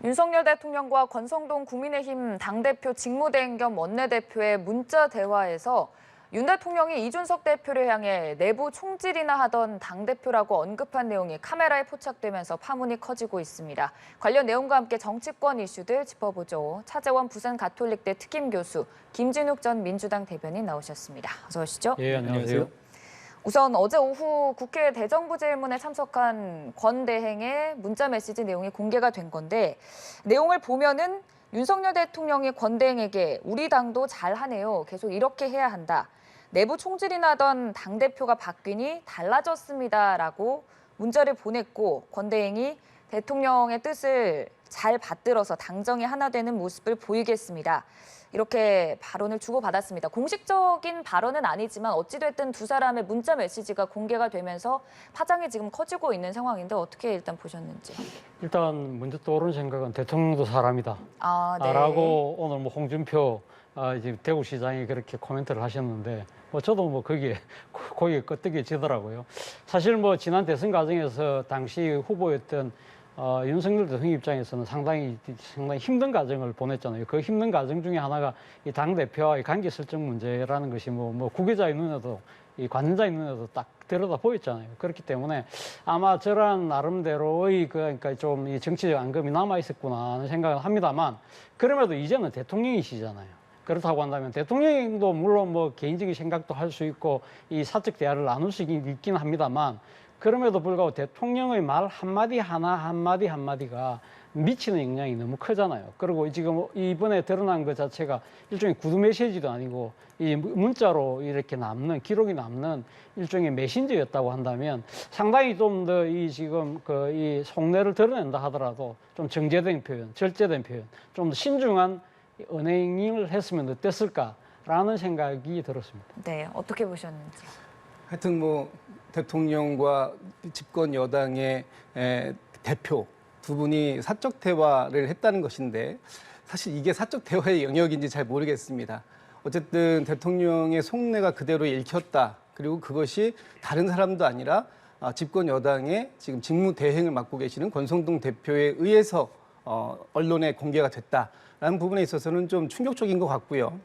윤석열 대통령과 권성동 국민의힘 당대표 직무대행 겸 원내대표의 문자 대화에서 윤 대통령이 이준석 대표를 향해 내부 총질이나 하던 당대표라고 언급한 내용이 카메라에 포착되면서 파문이 커지고 있습니다. 관련 내용과 함께 정치권 이슈들 짚어보죠. 차재원 부산 가톨릭대 특임교수, 김진욱 전 민주당 대변인 나오셨습니다. 어서 오시죠. 예, 안녕하세요. 우선 어제 오후 국회 대정부질문에 참석한 권 대행의 문자 메시지 내용이 공개가 된 건데 내용을 보면은 윤석열 대통령이 권 대행에게 우리 당도 잘하네요. 계속 이렇게 해야 한다. 내부 총질이 나던 당대표가 바뀌니 달라졌습니다라고 문자를 보냈고 권 대행이 대통령의 뜻을 잘 받들어서 당정이 하나 되는 모습을 보이겠습니다. 이렇게 발언을 주고받았습니다. 공식적인 발언은 아니지만 어찌됐든 두 사람의 문자 메시지가 공개가 되면서 파장이 지금 커지고 있는 상황인데 어떻게 일단 보셨는지. 일단 먼저 떠오르는 생각은 대통령도 사람이다. 네. 라고 오늘 홍준표 이제 대구시장이 그렇게 코멘트를 하셨는데 저도 거기에 끄떡여지더라고요. 사실 지난 대선 과정에서 당시 후보였던 윤석열 대통령 입장에서는 상당히 힘든 과정을 보냈잖아요. 그 힘든 과정 중에 하나가 이 당대표와의 관계 설정 문제라는 것이 국외자의 눈에도 이 관전자의 눈에도 딱 들여다 보였잖아요. 그렇기 때문에 아마 저런 나름대로의 그러니까 좀 이 정치적 앙금이 남아 있었구나 하는 생각을 합니다만 그럼에도 이제는 대통령이시잖아요. 그렇다고 한다면 대통령도 물론 개인적인 생각도 할 수 있고 이 사적 대화를 나눌 수 있긴 합니다만 그럼에도 불구하고 대통령의 말 한마디 한마디가 미치는 영향이 너무 크잖아요. 그리고 지금 이번에 드러난 것 자체가 일종의 구두 메시지도 아니고 이 문자로 이렇게 기록이 남는 일종의 메신저였다고 한다면 상당히 좀 더 지금 이 속내를 드러낸다 하더라도 좀 정제된 표현, 절제된 표현, 좀 더 신중한 언행을 했으면 어땠을까라는 생각이 들었습니다. 네, 어떻게 보셨는지. 하여튼 대통령과 집권 여당의 대표 두 분이 사적 대화를 했다는 것인데 사실 이게 사적 대화의 영역인지 잘 모르겠습니다. 어쨌든 대통령의 속내가 그대로 읽혔다. 그리고 그것이 다른 사람도 아니라 집권 여당의 지금 직무 대행을 맡고 계시는 권성동 대표에 의해서 언론에 공개가 됐다라는 부분에 있어서는 좀 충격적인 것 같고요.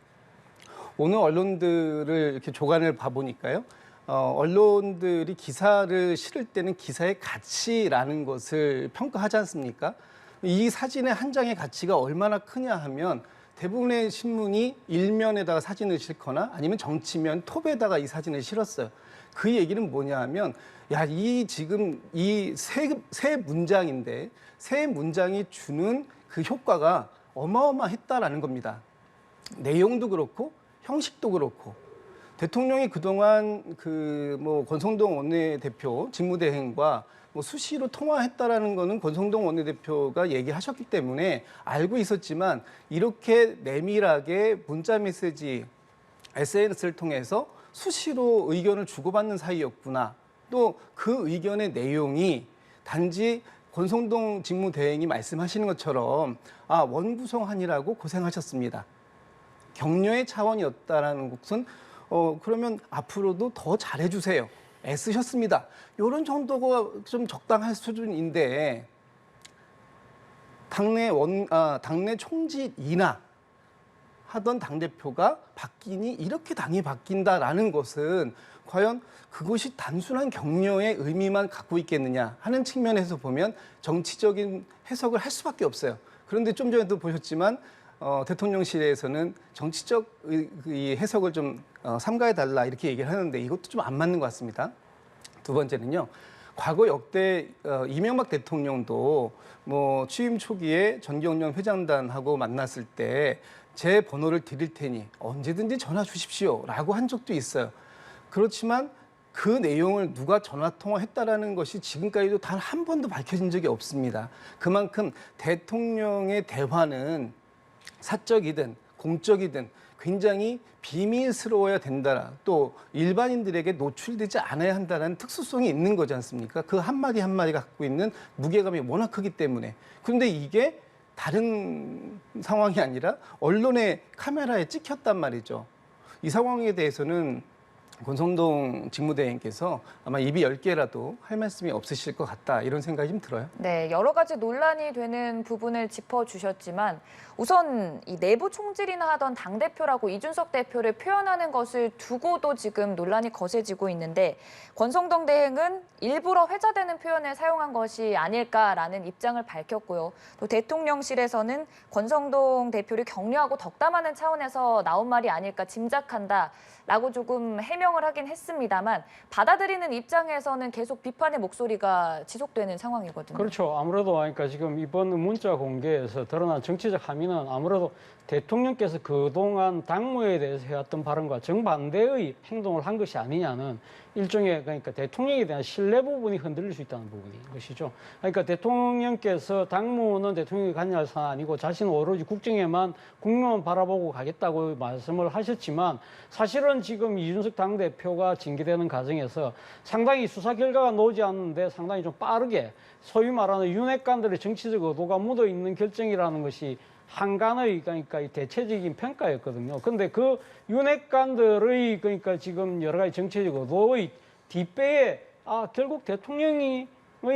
오늘 언론들을 이렇게 조간을 봐보니까요. 언론들이 기사를 실을 때는 기사의 가치라는 것을 평가하지 않습니까? 이 사진의 한 장의 가치가 얼마나 크냐 하면 대부분의 신문이 일면에다가 사진을 실거나 아니면 정치면 톱에다가 이 사진을 실었어요. 그 얘기는 뭐냐 하면 지금 이 세 문장인데 세 문장이 주는 그 효과가 어마어마했다라는 겁니다. 내용도 그렇고 형식도 그렇고 대통령이 그동안 권성동 원내대표 직무대행과 수시로 통화했다라는 거는 권성동 원내대표가 얘기하셨기 때문에 알고 있었지만 이렇게 내밀하게 문자 메시지, SNS를 통해서 수시로 의견을 주고받는 사이였구나. 또 그 의견의 내용이 단지 권성동 직무대행이 말씀하시는 것처럼 원구성하느라고 고생하셨습니다. 격려의 차원이었다라는 것은 그러면 앞으로도 더 잘해주세요. 애쓰셨습니다. 이런 정도가 좀 적당할 수준인데 당내 총질이나 하던 당대표가 바뀌니 이렇게 당이 바뀐다라는 것은 과연 그것이 단순한 격려의 의미만 갖고 있겠느냐 하는 측면에서 보면 정치적인 해석을 할 수밖에 없어요. 그런데 좀 전에도 보셨지만 대통령실에서는 정치적 이 해석을 좀 삼가해달라 이렇게 얘기를 하는데 이것도 좀 안 맞는 것 같습니다. 두 번째는요. 과거 역대 이명박 대통령도 취임 초기에 전경련 회장단하고 만났을 때 제 번호를 드릴 테니 언제든지 전화 주십시오라고 한 적도 있어요. 그렇지만 그 내용을 누가 전화 통화했다라는 것이 지금까지도 단 한 번도 밝혀진 적이 없습니다. 그만큼 대통령의 대화는 사적이든 공적이든 굉장히 비밀스러워야 된다. 또 일반인들에게 노출되지 않아야 한다는 특수성이 있는 거지 않습니까? 그 한마디 한마디가 갖고 있는 무게감이 워낙 크기 때문에. 그런데 이게 다른 상황이 아니라 언론의 카메라에 찍혔단 말이죠. 이 상황에 대해서는 권성동 직무대행께서 아마 입이 10개라도 할 말씀이 없으실 것 같다 이런 생각이 좀 들어요. 네, 여러 가지 논란이 되는 부분을 짚어주셨지만 우선 이 내부 총질이나 하던 당대표라고 이준석 대표를 표현하는 것을 두고도 지금 논란이 거세지고 있는데 권성동 대행은 일부러 회자되는 표현을 사용한 것이 아닐까라는 입장을 밝혔고요. 또 대통령실에서는 권성동 대표를 격려하고 덕담하는 차원에서 나온 말이 아닐까 짐작한다라고 조금 해명을 하긴 했습니다만 받아들이는 입장에서는 계속 비판의 목소리가 지속되는 상황이거든요. 그렇죠. 아무래도 그러니까 지금 이번 문자 공개에서 드러난 정치적 함의는 아무래도 대통령께서 그동안 당무에 대해서 해왔던 발언과 정반대의 행동을 한 것이 아니냐는 일종의 그러니까 대통령에 대한 신뢰 부분이 흔들릴 수 있다는 부분인 것이죠. 그러니까 대통령께서 당무는 대통령이 관여할 사안 아니고 자신은 오로지 국정에만 국민만 바라보고 가겠다고 말씀을 하셨지만 사실은 지금 이준석 당대표가 징계되는 과정에서 상당히 수사 결과가 나오지 않는데 상당히 좀 빠르게 소위 말하는 윤핵관들의 정치적 의도가 묻어 있는 결정이라는 것이 한간의 그러니까 이 대체적인 평가였거든요. 근데 그 윤핵관들의 그러니까 지금 여러 가지 정치적 의도의 뒷배에 결국 대통령의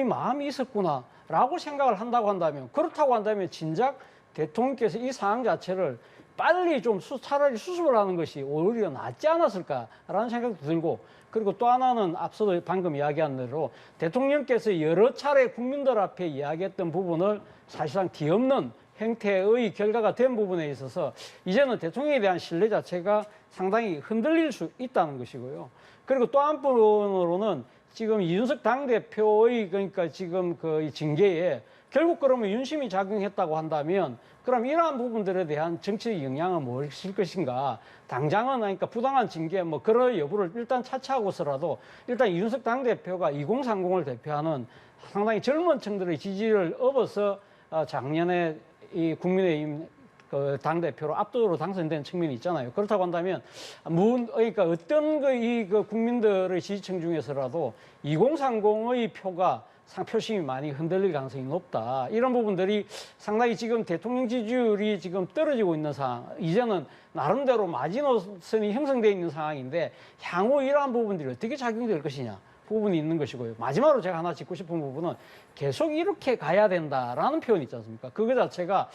마음이 있었구나라고 생각을 한다고 한다면 그렇다고 한다면 진작 대통령께서 이 상황 자체를 빨리 좀 차라리 수습을 하는 것이 오히려 낫지 않았을까라는 생각도 들고 그리고 또 하나는 앞서도 방금 이야기한 대로 대통령께서 여러 차례 국민들 앞에 이야기했던 부분을 사실상 뒤엎는 행태의 결과가 된 부분에 있어서 이제는 대통령에 대한 신뢰 자체가 상당히 흔들릴 수 있다는 것이고요. 그리고 또 한편으로는 지금 이준석 당대표의 그러니까 지금 그 징계에 결국 그러면 윤심이 작용했다고 한다면 그럼 이러한 부분들에 대한 정치적 영향은 무엇일 것인가? 당장은 그러니까 부당한 징계 뭐 그런 여부를 일단 차치하고서라도 일단 이준석 당대표가 2030을 대표하는 상당히 젊은 층들의 지지를 얻어서 작년에 이 국민의힘 그 당대표로 압도적으로 당선된 측면이 있잖아요. 그렇다고 한다면, 그러니까 어떤 그 국민들의 지지층 중에서라도 2030의 표가 표심이 많이 흔들릴 가능성이 높다. 이런 부분들이 상당히 지금 대통령 지지율이 지금 떨어지고 있는 상황, 이제는 나름대로 마지노선이 형성되어 있는 상황인데 향후 이러한 부분들이 어떻게 작용될 것이냐. 부분이 있는 것이고요. 마지막으로 제가 하나 짚고 싶은 부분은 계속 이렇게 가야 된다라는 표현이 있지 않습니까? 그거 자체가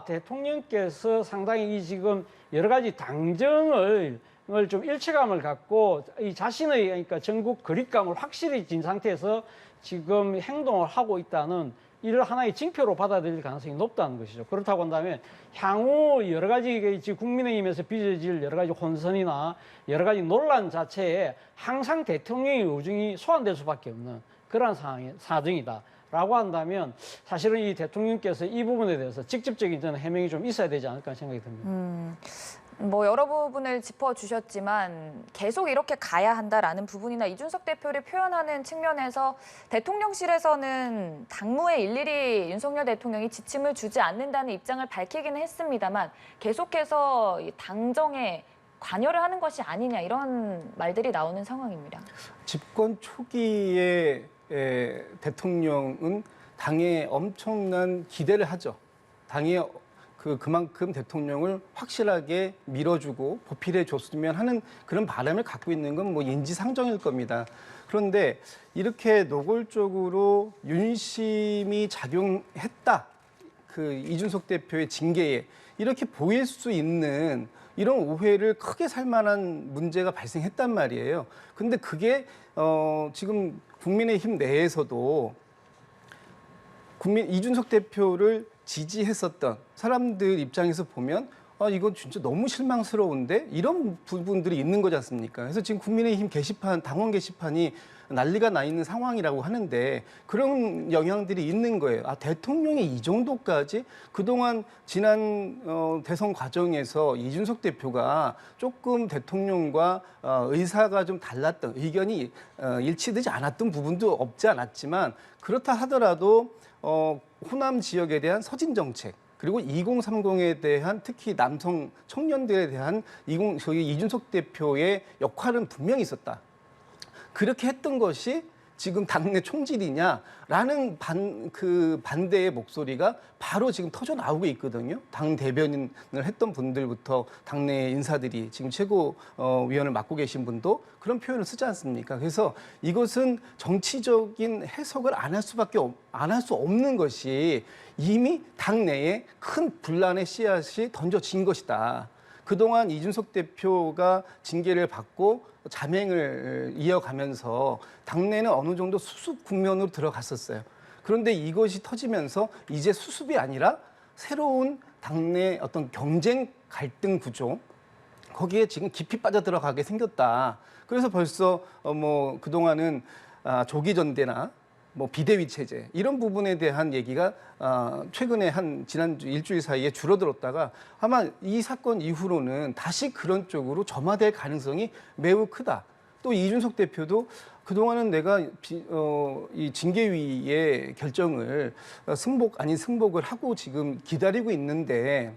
대통령께서 상당히 지금 여러 가지 당정을 좀 일체감을 갖고 이 자신의 그러니까 전국 그립감을 확실히 진 상태에서 지금 행동을 하고 있다는 이를 하나의 징표로 받아들일 가능성이 높다는 것이죠. 그렇다고 한다면 향후 여러 가지 국민의힘에서 빚어질 여러 가지 혼선이나 여러 가지 논란 자체에 항상 대통령의 의중이 소환될 수밖에 없는 그런 사정이다라고 한다면 사실은 이 대통령께서 이 부분에 대해서 직접적인 저는 해명이 좀 있어야 되지 않을까 생각이 듭니다. 뭐 여러 부분을 짚어주셨지만 계속 이렇게 가야 한다라는 부분이나 이준석 대표를 표현하는 측면에서 대통령실에서는 당무에 일일이 윤석열 대통령이 지침을 주지 않는다는 입장을 밝히기는 했습니다만 계속해서 이 당정에 관여를 하는 것이 아니냐 이런 말들이 나오는 상황입니다. 집권 초기에 대통령은 당에 엄청난 기대를 하죠. 당에 그만큼 대통령을 확실하게 밀어주고 보필해 줬으면 하는 그런 바람을 갖고 있는 건 뭐 인지상정일 겁니다. 그런데 이렇게 노골적으로 윤심이 작용했다. 그 이준석 대표의 징계에 이렇게 보일 수 있는 이런 오해를 크게 살 만한 문제가 발생했단 말이에요. 근데 그게 지금 국민의힘 내에서도 이준석 대표를 지지했었던 사람들 입장에서 보면 이건 진짜 너무 실망스러운데 이런 부분들이 있는 거지 않습니까? 그래서 지금 국민의힘 게시판, 당원 게시판이 난리가 나 있는 상황이라고 하는데 그런 영향들이 있는 거예요. 대통령이 이 정도까지 그동안 지난 대선 과정에서 이준석 대표가 조금 대통령과 의사가 좀 달랐던 의견이 일치되지 않았던 부분도 없지 않았지만 그렇다 하더라도 호남 지역에 대한 서진 정책 그리고 2030에 대한 특히 남성 청년들에 대한 저희 이준석 대표의 역할은 분명히 있었다. 그렇게 했던 것이 지금 당내 총질이냐라는 반대의 목소리가 바로 지금 터져 나오고 있거든요. 당 대변인을 했던 분들부터 당내 인사들이 지금 최고위원을 맡고 계신 분도 그런 표현을 쓰지 않습니까? 그래서 이것은 정치적인 해석을 안 할 수 없는 것이 이미 당내에 큰 분란의 씨앗이 던져진 것이다. 그동안 이준석 대표가 징계를 받고 자맹을 이어가면서 당내는 어느 정도 수습 국면으로 들어갔었어요. 그런데 이것이 터지면서 이제 수습이 아니라 새로운 당내 어떤 경쟁 갈등 구조, 거기에 지금 깊이 빠져들어가게 생겼다. 그래서 벌써 뭐 그동안은 조기 전대나 뭐 비대위 체제 이런 부분에 대한 얘기가 최근에 지난주 일주일 사이에 줄어들었다가 아마 이 사건 이후로는 다시 그런 쪽으로 점화될 가능성이 매우 크다. 또 이준석 대표도 그동안은 내가 이 징계위의 결정을 승복 아닌 승복을 하고 지금 기다리고 있는데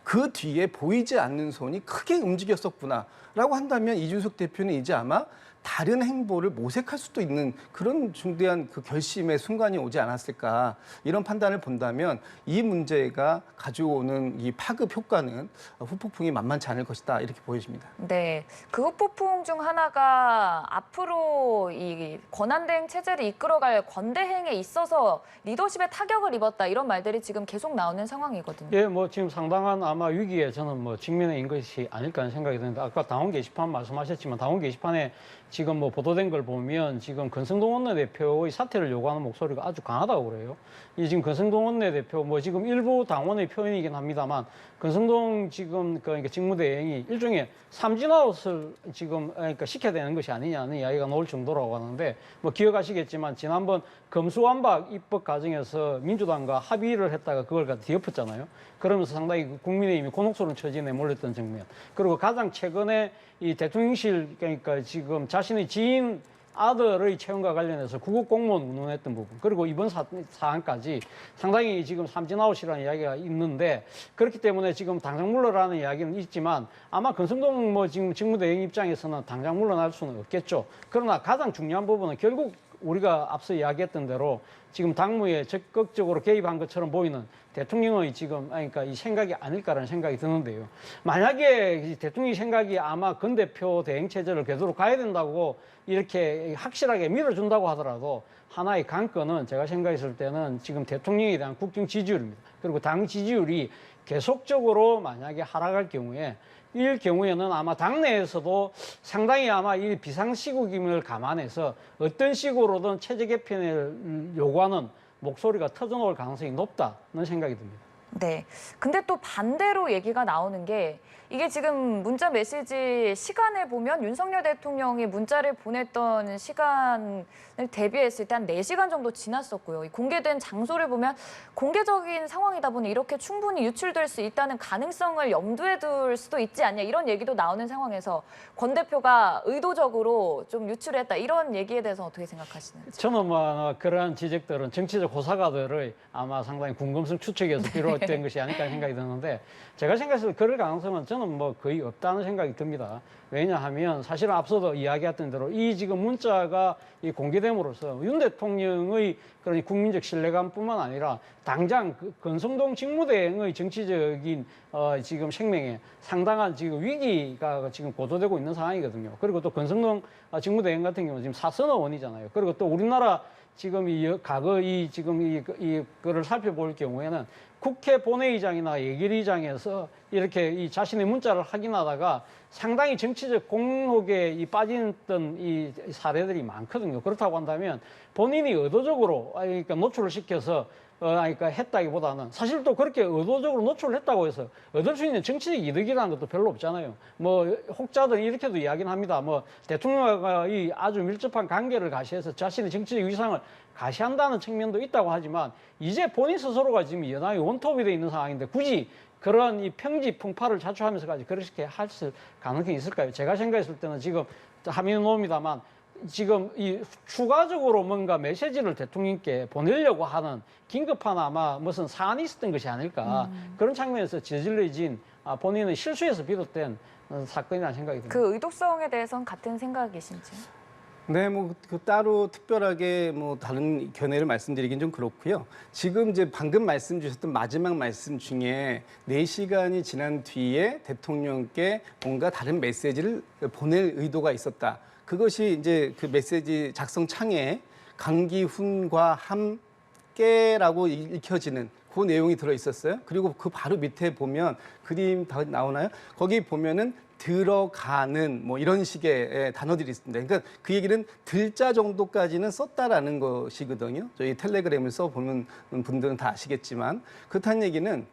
그 뒤에 보이지 않는 손이 크게 움직였었구나라고 한다면 이준석 대표는 이제 아마 다른 행보를 모색할 수도 있는 그런 중대한 그 결심의 순간이 오지 않았을까 이런 판단을 본다면 이 문제가 가져오는 이 파급 효과는 후폭풍이 만만치 않을 것이다 이렇게 보여집니다. 네, 그 후폭풍 중 하나가 앞으로 이 권한대행 체제를 이끌어갈 권대행에 있어서 리더십에 타격을 입었다 이런 말들이 지금 계속 나오는 상황이거든요. 예, 뭐 지금 상당한 아마 위기에 저는 뭐 직면해 있는 것이 아닐까 하는 생각이 드는데 아까 당원 게시판 말씀하셨지만 당원 게시판에 지금 뭐 보도된 걸 보면 지금 권성동 원내대표의 사퇴를 요구하는 목소리가 아주 강하다고 그래요. 이 지금 권성동 원내대표 뭐 지금 일부 당원의 표현이긴 합니다만 권성동 지금 그러니까 직무대행이 일종의 삼진아웃을 지금 그러니까 시켜야 되는 것이 아니냐는 이야기가 나올 정도라고 하는데 뭐 기억하시겠지만 지난번 검수완박 입법 과정에서 민주당과 합의를 했다가 그걸 갖다 뒤엎었잖아요. 그러면서 상당히 국민의힘이 곤혹스러운 처지에 내몰렸던 장면. 그리고 가장 최근에 이 대통령실 그러니까 지금 자신의 지인 아들의 채용과 관련해서 구급 공무원 운운했던 부분 그리고 이번 사안까지 상당히 지금 삼진아웃이라는 이야기가 있는데 그렇기 때문에 지금 당장 물러라는 이야기는 있지만 아마 권성동 뭐 지금 직무대행 입장에서는 당장 물러날 수는 없겠죠. 그러나 가장 중요한 부분은 결국 우리가 앞서 이야기했던 대로 지금 당무에 적극적으로 개입한 것처럼 보이는 대통령의 지금 그러니까 이 생각이 아닐까라는 생각이 드는데요. 만약에 대통령의 생각이 아마 권 대표 대행 체제를 궤도로 가야 된다고 이렇게 확실하게 밀어준다고 하더라도 하나의 관건은 제가 생각했을 때는 지금 대통령에 대한 국정 지지율입니다. 그리고 당 지지율이 계속적으로 만약에 하락할 경우에 이 경우에는 아마 당내에서도 상당히 아마 이 비상시국임을 감안해서 어떤 식으로든 체제 개편을 요구하는 목소리가 터져나올 가능성이 높다는 생각이 듭니다. 네. 근데 또 반대로 얘기가 나오는 게 이게 지금 문자 메시지 시간을 보면 윤석열 대통령이 문자를 보냈던 시간을 대비했을 때 한 4시간 정도 지났었고요. 이 공개된 장소를 보면 공개적인 상황이다 보니 이렇게 충분히 유출될 수 있다는 가능성을 염두에 둘 수도 있지 않냐 이런 얘기도 나오는 상황에서 권 대표가 의도적으로 좀 유출했다 이런 얘기에 대해서 어떻게 생각하시는지? 저는 뭐 그러한 지적들은 정치적 호사가들의 아마 상당히 궁금성 추측에서 비롯된 것이 아닐까 생각이 드는데 제가 생각했을 때 그럴 가능성은 저는 뭐 거의 없다는 생각이 듭니다. 왜냐하면 사실은 앞서도 이야기했던 대로 이 지금 문자가 이 공개됨으로써 윤 대통령의 그런 국민적 신뢰감뿐만 아니라 당장 그 권성동 직무대행의 정치적인 지금 생명에 상당한 지금 위기가 지금 고조되고 있는 상황이거든요. 그리고 또 권성동 직무대행 같은 경우는 지금 사선의원이잖아요. 그리고 또 우리나라 지금 과거 지금 거를 살펴볼 경우에는 국회 본회의장이나 예결위장에서 이렇게 이 자신의 문자를 확인하다가 상당히 정치적 공혹에 빠졌던 이 사례들이 많거든요. 그렇다고 한다면 본인이 의도적으로 그러니까 노출을 시켜서 그러니까 했다기보다는 사실 또 그렇게 의도적으로 노출을 했다고 해서 얻을 수 있는 정치적 이득이라는 것도 별로 없잖아요. 뭐 혹자들은 이렇게도 이야기는 합니다. 뭐 대통령과 이 아주 밀접한 관계를 가시해서 자신의 정치적 위상을 가시한다는 측면도 있다고 하지만 이제 본인 스스로가 지금 여당의 원톱이 돼 있는 상황인데 굳이 그런 이 평지 풍파를 자초하면서까지 그렇게 할 가능성이 있을까요? 제가 생각했을 때는 지금 하면 놈이다만 지금 이 추가적으로 뭔가 메시지를 대통령께 보내려고 하는 긴급한 아마 무슨 사안이 있었던 것이 아닐까 그런 측면에서 저질러진 본인의 실수에서 비롯된 사건이라는 생각이 듭니다. 그 의도성에 대해서는 같은 생각이신지요? 네, 그 따로 특별하게 다른 견해를 말씀드리긴 좀 그렇고요. 지금 이제 방금 말씀 주셨던 마지막 말씀 중에 4시간이 지난 뒤에 대통령께 뭔가 다른 메시지를 보낼 의도가 있었다. 그것이 이제 그 메시지 작성 창에 강기훈과 함께라고 읽혀지는 그 내용이 들어 있었어요. 그리고 그 바로 밑에 보면 그림 다 나오나요? 거기 보면은 들어가는 이런 식의 단어들이 있습니다. 그러니까 그 얘기는 들자 정도까지는 썼다라는 것이거든요. 저희 텔레그램을 써보는 분들은 다 아시겠지만 그렇다는 얘기는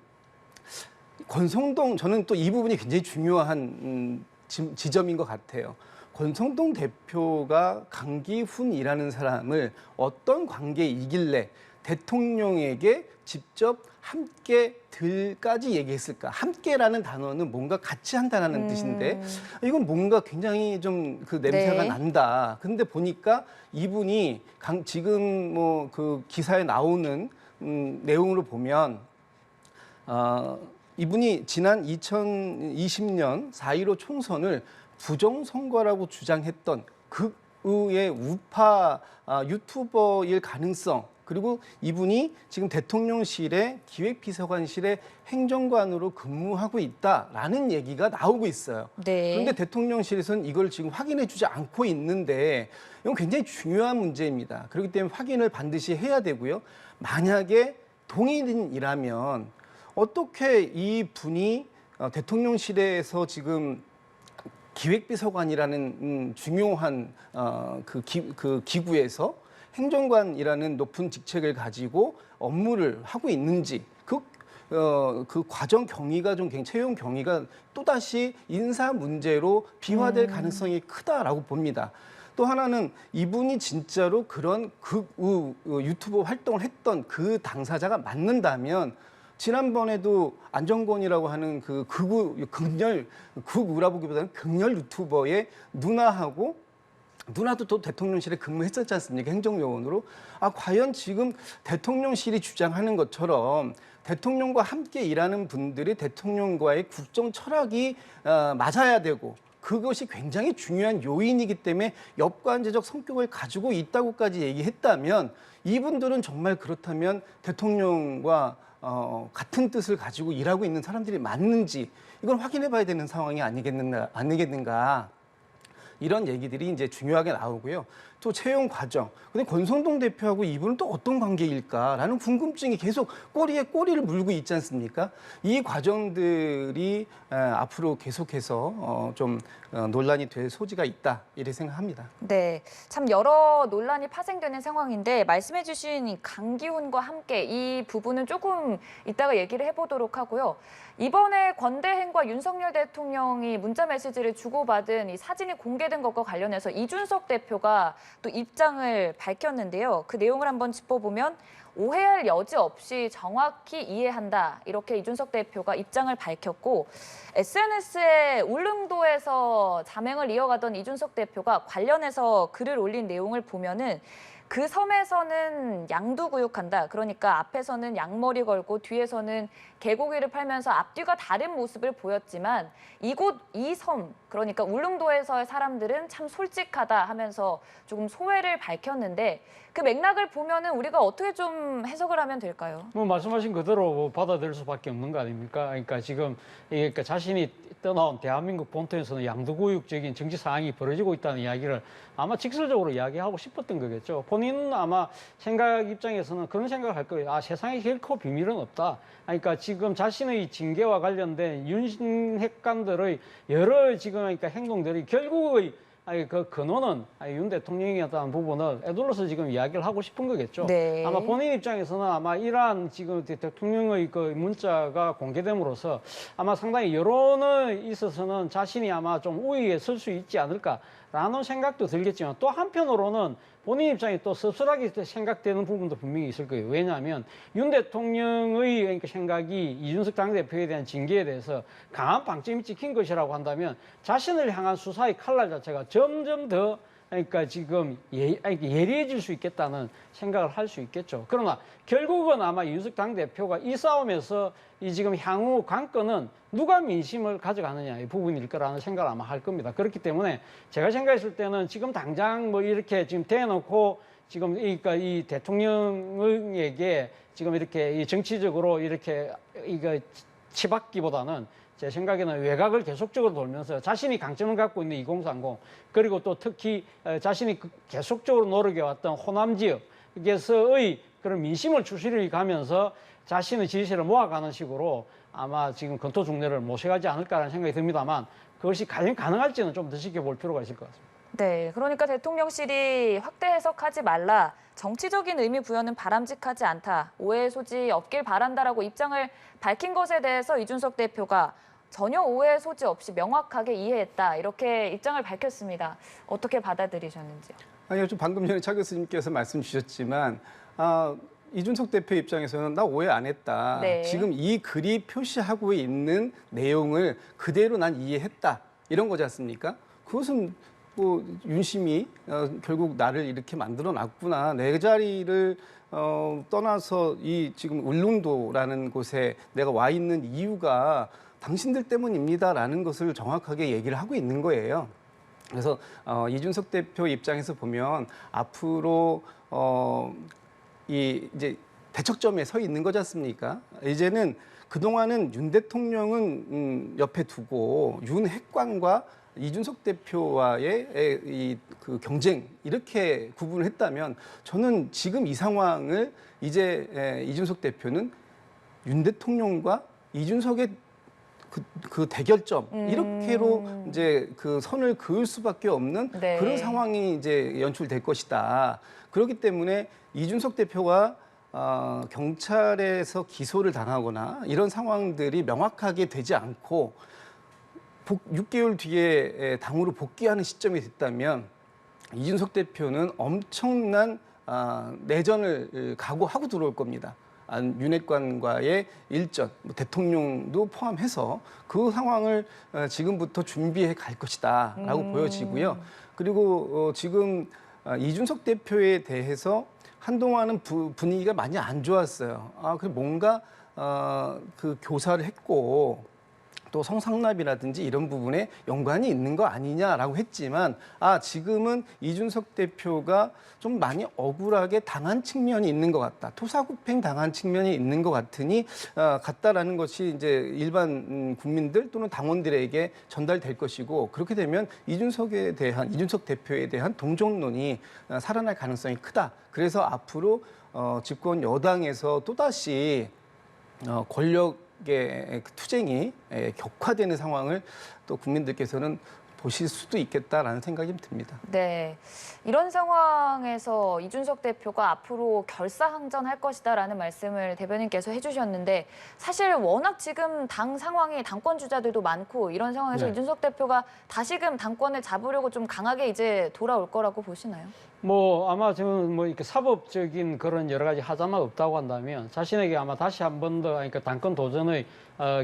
권성동 저는 또 이 부분이 굉장히 중요한 지점인 것 같아요. 권성동 대표가 강기훈이라는 사람을 어떤 관계이길래 대통령에게 직접 함께 들까지 얘기했을까? 함께라는 단어는 뭔가 같이 한다는 뜻인데 이건 뭔가 굉장히 좀 그 냄새가 네. 난다. 근데 보니까 이분이 지금 그 기사에 나오는 내용으로 보면 이분이 지난 2020년 4.15 총선을 부정선거라고 주장했던 극우의 우파 유튜버일 가능성 그리고 이분이 지금 대통령실의 기획비서관실의 행정관으로 근무하고 있다라는 얘기가 나오고 있어요. 네. 그런데 대통령실에서는 이걸 지금 확인해 주지 않고 있는데 이건 굉장히 중요한 문제입니다. 그렇기 때문에 확인을 반드시 해야 되고요. 만약에 동일인이라면 어떻게 이 분이 대통령실에서 지금 기획비서관이라는 중요한 그 기구에서 행정관이라는 높은 직책을 가지고 업무를 하고 있는지 그 과정 경위가 채용 경위가 또다시 인사 문제로 비화될 가능성이 크다라고 봅니다. 또 하나는 이분이 진짜로 그런 극우 유튜브 활동을 했던 그 당사자가 맞는다면 지난번에도 안정권이라고 하는 그 극우라보기보다는 극렬 유튜버의 누나도 또 대통령실에 근무했었지 않습니까? 행정요원으로. 과연 지금 대통령실이 주장하는 것처럼 대통령과 함께 일하는 분들이 대통령과의 국정 철학이 맞아야 되고 그것이 굉장히 중요한 요인이기 때문에 역관제적 성격을 가지고 있다고까지 얘기했다면 이분들은 정말 그렇다면 대통령과 같은 뜻을 가지고 일하고 있는 사람들이 맞는지 이걸 확인해 봐야 되는 상황이 아니겠는가. 이런 얘기들이 이제 중요하게 나오고요. 또 채용 과정. 근데 권성동 대표하고 이분은 또 어떤 관계일까라는 궁금증이 계속 꼬리에 꼬리를 물고 있지 않습니까? 이 과정들이 앞으로 계속해서 좀 논란이 될 소지가 있다 이렇게 생각합니다. 네, 참 여러 논란이 파생되는 상황인데 말씀해 주신 이 강기훈과 함께 이 부분은 조금 이따가 얘기를 해보도록 하고요. 이번에 권대행과 윤석열 대통령이 문자 메시지를 주고받은 이 사진이 공개된 것과 관련해서 이준석 대표가 또 입장을 밝혔는데요. 그 내용을 한번 짚어보면 오해할 여지 없이 정확히 이해한다. 이렇게 이준석 대표가 입장을 밝혔고 SNS에 울릉도에서 자맹을 이어가던 이준석 대표가 관련해서 글을 올린 내용을 보면은 그 섬에서는 양두구육한다. 그러니까 앞에서는 양머리 걸고 뒤에서는 개고기를 팔면서 앞뒤가 다른 모습을 보였지만 이곳 이 섬, 그러니까 울릉도에서의 사람들은 참 솔직하다 하면서 조금 소회를 밝혔는데 그 맥락을 보면은 우리가 어떻게 좀 해석을 하면 될까요? 말씀하신 그대로 받아들일 수밖에 없는 거 아닙니까? 그러니까 지금 그러니까 자신이 떠나온 대한민국 본토에서는 양두구육적인 정치 상황이 벌어지고 있다는 이야기를 아마 직설적으로 이야기하고 싶었던 거겠죠. 본인은 아마 생각 입장에서는 그런 생각을 할 거예요. 세상에 결코 비밀은 없다. 그러니까 지금 자신의 징계와 관련된 윤핵관들의 여러 지금 그러니까 행동들이 결국의 그 근원은 윤 대통령이었다는 부분을 애둘러서 지금 이야기를 하고 싶은 거겠죠. 네. 아마 본인 입장에서는 아마 이러한 지금 대통령의 그 문자가 공개됨으로써 아마 상당히 여론에 있어서는 자신이 아마 좀 우위에 설 수 있지 않을까라는 생각도 들겠지만 또 한편으로는 본인 입장이 또 씁쓸하게 생각되는 부분도 분명히 있을 거예요. 왜냐하면 윤 대통령의 그러니까 생각이 이준석 당대표에 대한 징계에 대해서 강한 방점이 찍힌 것이라고 한다면 자신을 향한 수사의 칼날 자체가 점점 더 그러니까 지금 예리해질 수 있겠다는 생각을 할 수 있겠죠. 그러나 결국은 아마 이준석 당대표가 이 싸움에서 이 지금 향후 관건은 누가 민심을 가져가느냐의 부분일 거라는 생각을 아마 할 겁니다. 그렇기 때문에 제가 생각했을 때는 지금 당장 뭐 이렇게 지금 대놓고 지금 그러니까 이 대통령에게 지금 이렇게 이 정치적으로 이렇게 이거 치받기보다는 제 생각에는 외곽을 계속적으로 돌면서 자신이 강점을 갖고 있는 2030 그리고 또 특히 자신이 계속적으로 노력해왔던 호남 지역에서의 그런 민심을 추스려 가면서 자신의 지지세를 모아가는 식으로 아마 지금 건토중례를 모셔가지 않을까라는 생각이 듭니다만 그것이 과연 가능할지는 좀 더 지켜볼 필요가 있을 것 같습니다. 네, 그러니까 대통령실이 확대 해석하지 말라, 정치적인 의미 부여는 바람직하지 않다, 오해의 소지 없길 바란다라고 입장을 밝힌 것에 대해서 이준석 대표가 전혀 오해의 소지 없이 명확하게 이해했다, 이렇게 입장을 밝혔습니다. 어떻게 받아들이셨는지요? 아니요, 좀 방금 전에 차 교수님께서 말씀 주셨지만 이준석 대표 입장에서는 나 오해 안 했다. 네. 지금 이 글이 표시하고 있는 내용을 그대로 난 이해했다. 이런 거지 않습니까? 그것은 뭐 윤심이 결국 나를 이렇게 만들어 놨구나. 내 자리를 떠나서 이 지금 울릉도라는 곳에 내가 와 있는 이유가 당신들 때문입니다라는 것을 정확하게 얘기를 하고 있는 거예요. 그래서 이준석 대표 입장에서 보면 앞으로 이제 대척점에 서 있는 거지 않습니까? 이제는 그동안은 윤 대통령은 옆에 두고 윤 핵관과 이준석 대표와의 그 경쟁 이렇게 구분을 했다면 저는 지금 이 상황을 이제 이준석 대표는 윤 대통령과 이준석의 그 대결점 이렇게로 이제 그 선을 그을 수밖에 없는 네. 그런 상황이 이제 연출될 것이다. 그렇기 때문에 이준석 대표가 경찰에서 기소를 당하거나 이런 상황들이 명확하게 되지 않고 6개월 뒤에 당으로 복귀하는 시점이 됐다면 이준석 대표는 엄청난 내전을 각오하고 들어올 겁니다. 윤핵관과의 일전, 대통령도 포함해서 그 상황을 지금부터 준비해 갈 것이다라고 보여지고요. 그리고 지금 이준석 대표에 대해서 한동안은 분위기가 많이 안 좋았어요. 그 뭔가 그 교사를 했고 또 성상납이라든지 이런 부분에 연관이 있는 거 아니냐라고 했지만 지금은 이준석 대표가 좀 많이 억울하게 당한 측면이 있는 것 같다. 토사구팽 당한 측면이 있는 것 같다라는 것이 이제 일반 국민들 또는 당원들에게 전달될 것이고 그렇게 되면 이준석 대표에 대한 동정론이 살아날 가능성이 크다. 그래서 앞으로 집권 여당에서 또다시 권력의 투쟁이 격화되는 상황을 또 국민들께서는 보실 수도 있겠다라는 생각이 듭니다. 네, 이런 상황에서 이준석 대표가 앞으로 결사항전할 것이다라는 말씀을 대변인께서 해주셨는데 사실 워낙 지금 당 상황이 당권 주자들도 많고 이런 상황에서 네. 이준석 대표가 다시금 당권을 잡으려고 좀 강하게 이제 돌아올 거라고 보시나요? 뭐 아마 저는 뭐 이렇게 사법적인 그런 여러 가지 하자만 없다고 한다면 자신에게 아마 다시 한 번 더 그러니까 당권 도전의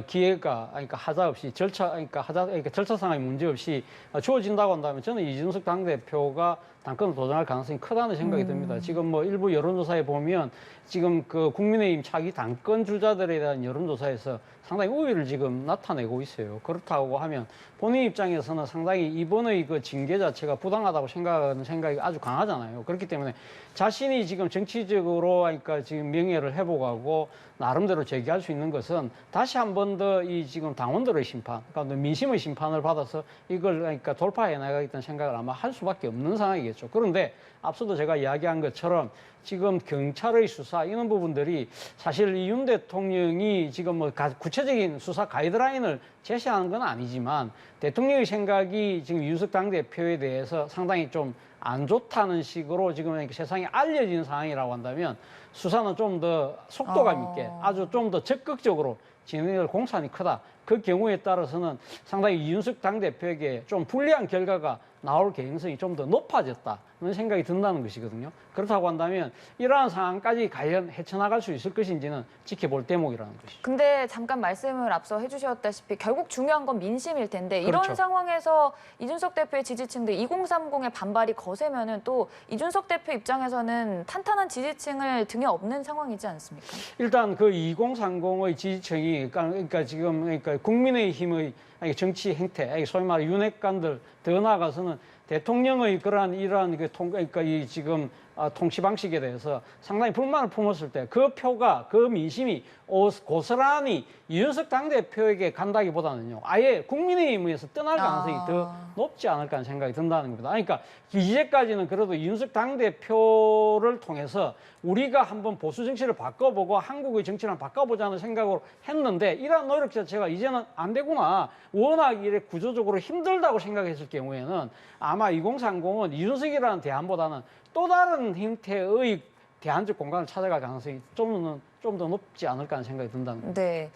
기회가 그러니까 하자 없이 그러니까 절차상의 문제 없이 주어진다고 한다면 저는 이준석 당대표가 당권을 도전할 가능성이 크다는 생각이 듭니다. 지금 뭐 일부 여론조사에 보면 지금 그 국민의힘 차기 당권 주자들에 대한 여론조사에서 상당히 우위를 지금 나타내고 있어요. 그렇다고 하면 본인 입장에서는 상당히 이번의 그 징계 자체가 부당하다고 생각하는 생각이 아주 강하잖아요. 그렇기 때문에 자신이 지금 정치적으로 그러니까 지금 명예를 회복하고 나름대로 제기할 수 있는 것은 다시 한 번 더 이 지금 당원들의 심판, 그러니까 민심의 심판을 받아서 이걸 그러니까 돌파해 나가겠다는 생각을 아마 할 수밖에 없는 상황이겠죠. 그런데 앞서도 제가 이야기한 것처럼 지금 경찰의 수사 이런 부분들이 사실 이 윤 대통령이 지금 뭐 구체적인 수사 가이드라인을 제시하는 건 아니지만 대통령의 생각이 지금 이준석 당대표에 대해서 상당히 좀 안 좋다는 식으로 지금 이렇게 세상에 알려진 상황이라고 한다면 수사는 좀 더 속도감 있게 아주 좀 더 적극적으로 진행될 공산이 크다. 그 경우에 따라서는 상당히 이준석 당대표에게 좀 불리한 결과가 나올 가능성이 좀 더 높아졌다. 생각이 든다는 것이거든요. 그렇다고 한다면 이러한 상황까지 과연 헤쳐나갈 수 있을 것인지는 지켜볼 대목이라는 것이죠. 근데 잠깐 말씀을 앞서 해주셨다시피 결국 중요한 건 민심일 텐데 이런 그렇죠. 상황에서 이준석 대표의 지지층들 2030의 반발이 거세면은 또 이준석 대표 입장에서는 탄탄한 지지층을 등에 업는 상황이지 않습니까? 일단 그 2030의 지지층이 그러니까 지금 그러니까 국민의힘의 정치 행태, 소위 말해 윤핵관들 더 나아가서는 대통령의 그러한 이러한 그러니까 이 지금 통치 방식에 대해서 상당히 불만을 품었을 때 그 표가 그 민심이 고스란히 이준석 당대표에게 간다기보다는요 아예 국민의힘에서 떠날 가능성이 더 높지 않을까 하는 생각이 든다는 겁니다. 그러니까 이제까지는 그래도 이준석 당대표를 통해서 우리가 한번 보수 정치를 바꿔보고 한국의 정치를 한번 바꿔보자는 생각으로 했는데 이러한 노력 자체가 이제는 안 되구나. 워낙 이래 구조적으로 힘들다고 생각했을 경우에는 아마 2030은 이준석이라는 대안보다는 또 다른 형태의 대안적 공간을 찾아갈 가능성이 좀 더 높지 않을까 하는 생각이 든다는 겁니다. 네.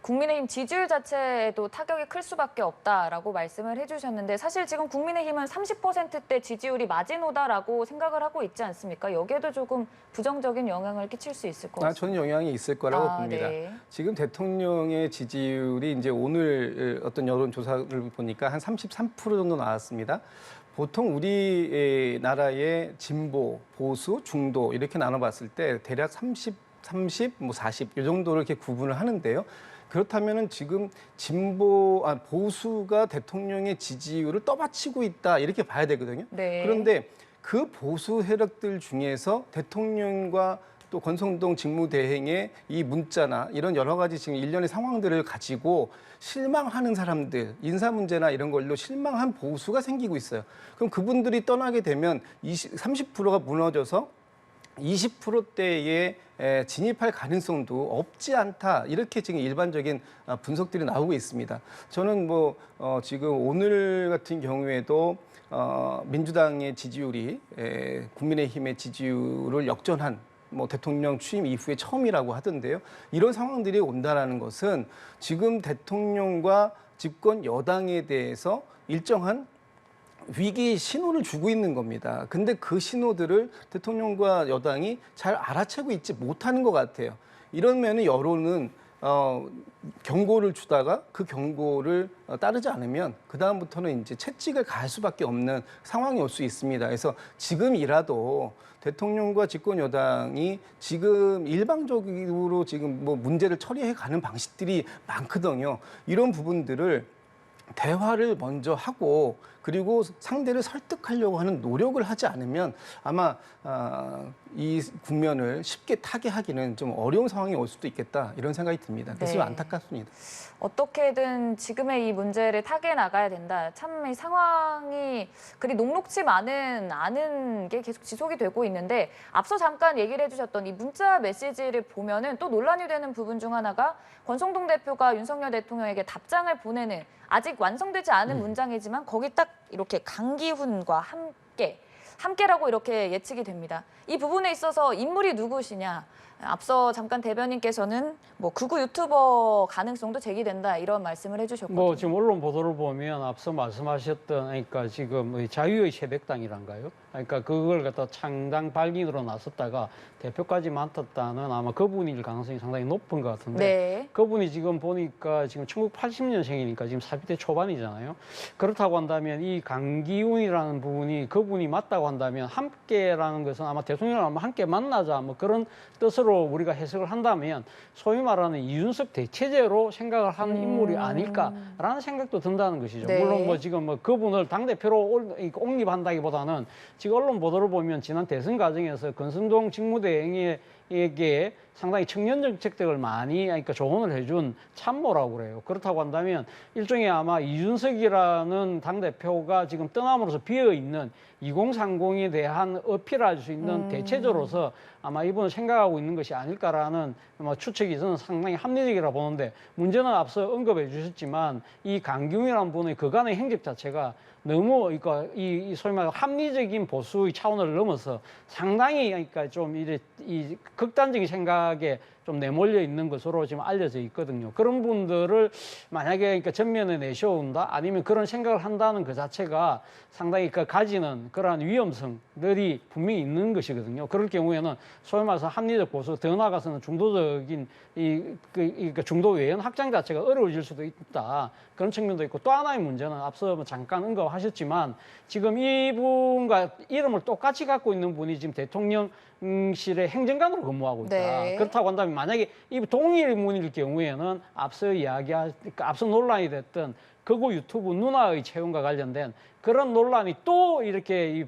국민의힘 지지율 자체에도 타격이 클 수밖에 없다라고 말씀을 해주셨는데 사실 지금 국민의힘은 30%대 지지율이 마지노다라고 생각을 하고 있지 않습니까? 여기에도 조금 부정적인 영향을 끼칠 수 있을 것 같습니다. 저는 영향이 있을 거라고 봅니다. 네. 지금 대통령의 지지율이 이제 오늘 어떤 여론조사를 보니까 한 33% 정도 나왔습니다. 보통 우리 나라의 진보, 보수, 중도 이렇게 나눠봤을 때 대략 30, 뭐 40 이 정도를 이렇게 구분을 하는데요. 그렇다면은 지금 보수가 대통령의 지지율을 떠받치고 있다 이렇게 봐야 되거든요. 네. 그런데 그 보수 세력들 중에서 대통령과 또 권성동 직무대행의 이 문자나 이런 여러 가지 지금 일련의 상황들을 가지고 실망하는 사람들, 인사 문제나 이런 걸로 실망한 보수가 생기고 있어요. 그럼 그분들이 떠나게 되면 30%가 무너져서 20%대에 진입할 가능성도 없지 않다. 이렇게 지금 일반적인 분석들이 나오고 있습니다. 저는 지금 오늘 같은 경우에도 민주당의 지지율이 국민의힘의 지지율을 역전한 대통령 취임 이후에 처음이라고 하던데요. 이런 상황들이 온다라는 것은 지금 대통령과 집권 여당에 대해서 일정한 위기 신호를 주고 있는 겁니다. 근데 그 신호들을 대통령과 여당이 잘 알아채고 있지 못하는 것 같아요. 이러면 여론은 경고를 주다가 그 경고를 따르지 않으면 그다음부터는 이제 채찍을 가할 수밖에 없는 상황이 올 수 있습니다. 그래서 지금이라도 대통령과 집권 여당이 지금 일방적으로 지금 문제를 처리해 가는 방식들이 많거든요. 이런 부분들을 대화를 먼저 하고 그리고 상대를 설득하려고 하는 노력을 하지 않으면 아마 이 국면을 쉽게 타개하기는 좀 어려운 상황이 올 수도 있겠다 이런 생각이 듭니다. 그래서 네. 안타깝습니다. 어떻게든 지금의 이 문제를 타개해 나가야 된다. 참 이 상황이 그리 녹록지만은 않은 게 계속 지속이 되고 있는데 앞서 잠깐 얘기를 해주셨던 이 문자 메시지를 보면은 또 논란이 되는 부분 중 하나가 권성동 대표가 윤석열 대통령에게 답장을 보내는 아직 완성되지 않은 문장이지만 거기 딱 이렇게 강기훈과 함께라고 이렇게 예측이 됩니다. 이 부분에 있어서 인물이 누구시냐? 앞서 잠깐 대변인께서는 극우 유튜버 가능성도 제기된다 이런 말씀을 해주셨거든요. 지금 언론 보도를 보면 앞서 말씀하셨던 그러니까 지금 자유의 새벽당이란가요? 그러니까 그걸 갖다 창당 발기로 나섰다가 대표까지 맡았다는 아마 그분일 가능성이 상당히 높은 것 같은데 네. 그분이 지금 보니까 지금 1980년생이니까 지금 40대 초반이잖아요. 그렇다고 한다면 이 강기훈이라는 부분이 그분이 맞다고 한다면 함께라는 것은 아마 대통령을 함께 만나자 그런 뜻으로 우리가 해석을 한다면 소위 말하는 이준석 대체제로 생각을 하는 인물이 아닐까라는 생각도 든다는 것이죠. 네. 물론 지금 그분을 당대표로 옹립한다기보다는 지금 언론 보도를 보면 지난 대선 과정에서 권성동 직무대행에게 상당히 청년 정책들을 많이 조언을 해준 참모라고 그래요. 그렇다고 한다면 일종의 아마 이준석이라는 당대표가 지금 떠남으로써 비어있는 2030에 대한 어필할 수 있는 대체제로서 아마 이분을 생각하고 있는 것이 아닐까라는 추측이 저는 상당히 합리적이라 보는데 문제는 앞서 언급해 주셨지만 이 강기훈이라는 분의 그간의 행적 자체가 너무 이 소위 말해 합리적인 보수의 차원을 넘어서 상당히 좀 이 극단적인 생각에 좀 내몰려 있는 것으로 지금 알려져 있거든요. 그런 분들을 만약에 그러니까 전면에 내세운다 아니면 그런 생각을 한다는 그 자체가 상당히 그 가지는 그러한 위험성들이 분명히 있는 것이거든요. 그럴 경우에는 소위 말해서 합리적 보수, 더 나아가서는 중도적인 중도 외연 확장 자체가 어려워질 수도 있다. 그런 측면도 있고 또 하나의 문제는 앞서 잠깐 언급하셨지만 지금 이분과 이름을 똑같이 갖고 있는 분이 지금 대통령실의 행정관으로 근무하고 있다. 네. 그렇다고 한다면 만약에 이 동일 인물일 경우에는 앞서 논란이 됐던 극우 유튜브 누나의 채용과 관련된 그런 논란이 또 이렇게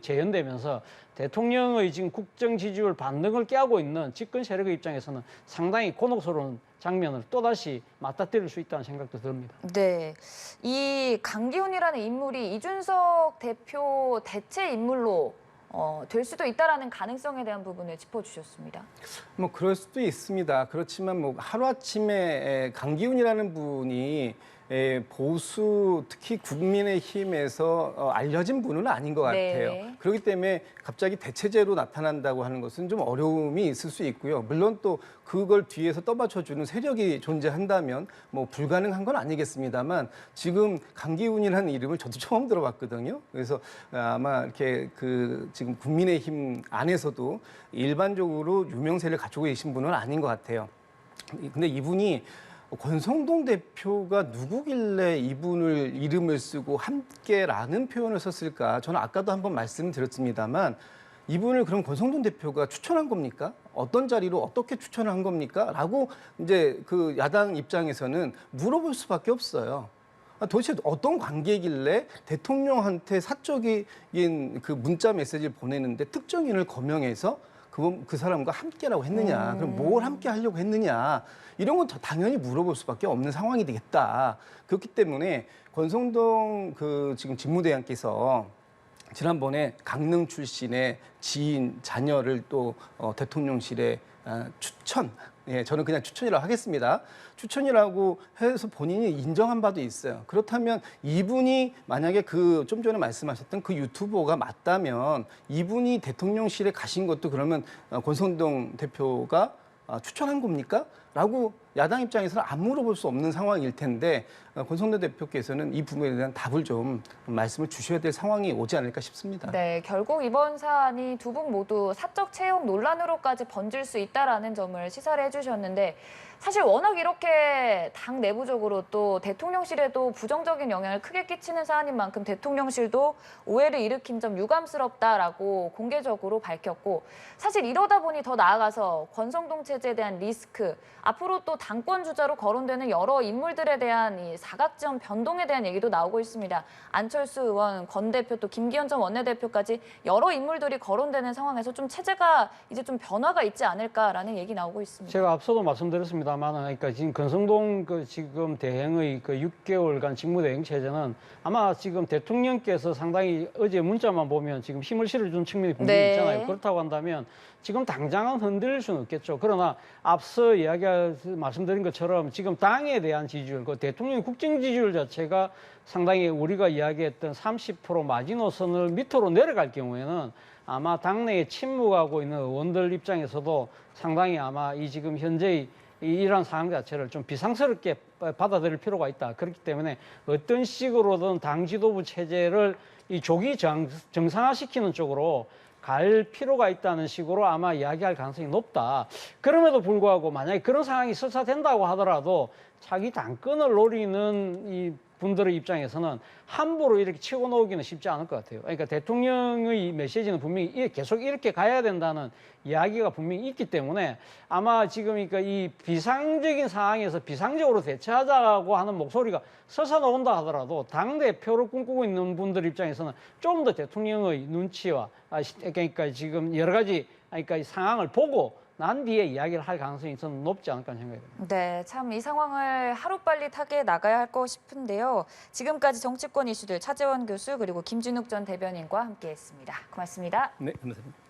재현되면서 대통령의 지금 국정 지지율 반등을 깨고 있는 집권 세력의 입장에서는 상당히 곤혹스러운 장면을 또다시 맞닥뜨릴 수 있다는 생각도 듭니다. 네, 이 강기훈이라는 인물이 이준석 대표 대체 인물로 될 수도 있다라는 가능성에 대한 부분을 짚어주셨습니다. 뭐 그럴 수도 있습니다. 그렇지만 뭐 하루아침에 강기훈이라는 분이 보수 특히 국민의힘에서 알려진 분은 아닌 것 같아요. 네. 그렇기 때문에 갑자기 대체제로 나타난다고 하는 것은 좀 어려움이 있을 수 있고요. 물론 또 그걸 뒤에서 떠받쳐주는 세력이 존재한다면 뭐 불가능한 건 아니겠습니다만 지금 강기훈이라는 이름을 저도 처음 들어봤거든요. 그래서 아마 이렇게 지금 국민의힘 안에서도 일반적으로 유명세를 갖추고 계신 분은 아닌 것 같아요. 근데 이분이 권성동 대표가 누구길래 이분을 이름을 쓰고 함께라는 표현을 썼을까? 저는 아까도 한번 말씀드렸습니다만 이분을 그럼 권성동 대표가 추천한 겁니까? 어떤 자리로 어떻게 추천을 한 겁니까? 라고 이제 그 야당 입장에서는 물어볼 수밖에 없어요. 도대체 어떤 관계길래 대통령한테 사적인 그 문자 메시지를 보내는데 특정인을 거명해서 그 사람과 함께라고 했느냐, 그럼 뭘 함께 하려고 했느냐, 이런 건 당연히 물어볼 수밖에 없는 상황이 되겠다. 그렇기 때문에 권성동 지금 직무대행께서 지난번에 강릉 출신의 지인, 자녀를 또 대통령실에 추천, 저는 그냥 추천이라고 하겠습니다. 추천이라고 해서 본인이 인정한 바도 있어요. 그렇다면 이분이 만약에 좀 전에 말씀하셨던 그 유튜버가 맞다면 이분이 대통령실에 가신 것도 그러면 권성동 대표가 추천한 겁니까? 라고 야당 입장에서는 안 물어볼 수 없는 상황일 텐데 권성동 대표께서는 이 부분에 대한 답을 좀 말씀을 주셔야 될 상황이 오지 않을까 싶습니다. 네, 결국 이번 사안이 두 분 모두 사적 채용 논란으로까지 번질 수 있다라는 점을 시사를 해주셨는데 사실 워낙 이렇게 당 내부적으로 또 대통령실에도 부정적인 영향을 크게 끼치는 사안인 만큼 대통령실도 오해를 일으킨 점 유감스럽다라고 공개적으로 밝혔고 사실 이러다 보니 더 나아가서 권성동 체제에 대한 리스크, 앞으로 또 당권 주자로 거론되는 여러 인물들에 대한 이 사각지원 변동에 대한 얘기도 나오고 있습니다. 안철수 의원, 권 대표, 또 김기현 전 원내대표까지 여러 인물들이 거론되는 상황에서 좀 체제가 이제 좀 변화가 있지 않을까라는 얘기 나오고 있습니다. 제가 앞서도 말씀드렸습니다만, 그러니까 지금 권성동 지금 대행의 6개월간 직무대행 체제는 아마 지금 대통령께서 상당히 어제 문자만 보면 지금 힘을 실어준 측면이 분명히 네. 있잖아요. 그렇다고 한다면 지금 당장은 흔들릴 수는 없겠죠. 그러나 앞서 말씀드린 것처럼 지금 당에 대한 지지율, 그 대통령 국정 지지율 자체가 상당히 우리가 이야기했던 30% 마지노선을 밑으로 내려갈 경우에는 아마 당내에 침묵하고 있는 의원들 입장에서도 상당히 아마 이 지금 현재의 이러한 상황 자체를 좀 비상스럽게 받아들일 필요가 있다. 그렇기 때문에 어떤 식으로든 당 지도부 체제를 이 조기 정상화시키는 쪽으로 갈 필요가 있다는 식으로 아마 이야기할 가능성이 높다. 그럼에도 불구하고 만약에 그런 상황이 설사된다고 하더라도 자기 당권을 노리는 이 분들의 입장에서는 함부로 이렇게 치고 놓기는 쉽지 않을 것 같아요. 그러니까 대통령의 메시지는 분명히 계속 이렇게 가야 된다는 이야기가 분명히 있기 때문에 아마 지금 그러니까 이 비상적인 상황에서 비상적으로 대처하자고 하는 목소리가 솟아나온다 하더라도 당대표를 꿈꾸고 있는 분들 입장에서는 좀 더 대통령의 눈치와 그러니까 지금 여러 가지 그러니까 이 상황을 보고 난 뒤에 이야기를 할 가능성이 저는 높지 않을까 하는 생각이 듭니다. 네, 참 이 상황을 하루빨리 타게 나가야 할 것 싶은데요. 지금까지 정치권 이슈들 차재원 교수 그리고 김진욱 전 대변인과 함께했습니다. 고맙습니다. 네, 감사합니다.